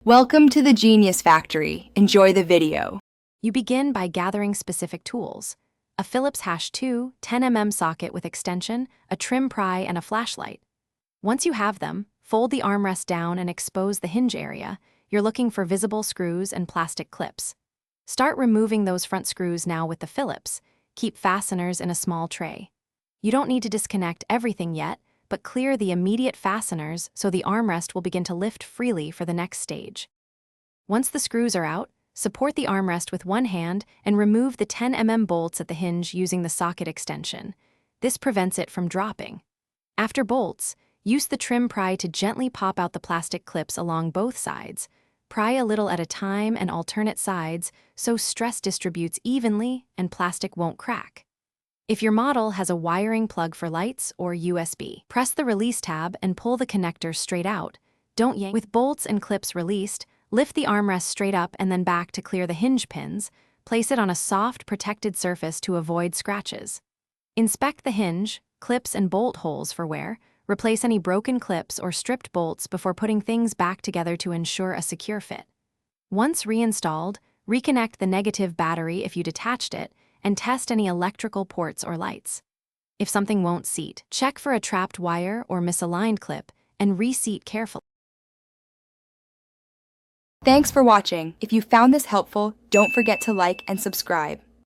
Welcome to the Genius Factory. Enjoy the video. You begin by gathering specific tools: a Phillips #2 10mm socket with extension, a trim pry, and a flashlight. Once you have them, fold the armrest down and expose the hinge area. You're looking for visible screws and plastic clips. Start removing those front screws now with the Phillips. Keep fasteners in a small tray. You don't need to disconnect everything yet, but clear the immediate fasteners so the armrest will begin to lift freely for the next stage. Once the screws are out, support the armrest with one hand and remove the 10mm bolts at the hinge using the socket extension. This prevents it from dropping. After bolts, use the trim pry to gently pop out the plastic clips along both sides. Pry a little at a time and alternate sides so stress distributes evenly and plastic won't crack. If your model has a wiring plug for lights or USB, press the release tab and pull the connector straight out. Don't yank. With bolts and clips released, lift the armrest straight up and then back to clear the hinge pins. Place it on a soft, protected surface to avoid scratches. Inspect the hinge, clips, and bolt holes for wear. Replace any broken clips or stripped bolts before putting things back together to ensure a secure fit. Once reinstalled, reconnect the negative battery if you detached it, and test any electrical ports or lights. If something won't seat, check for a trapped wire or misaligned clip and reseat carefully. Thanks for watching. If you found this helpful, don't forget to like and subscribe.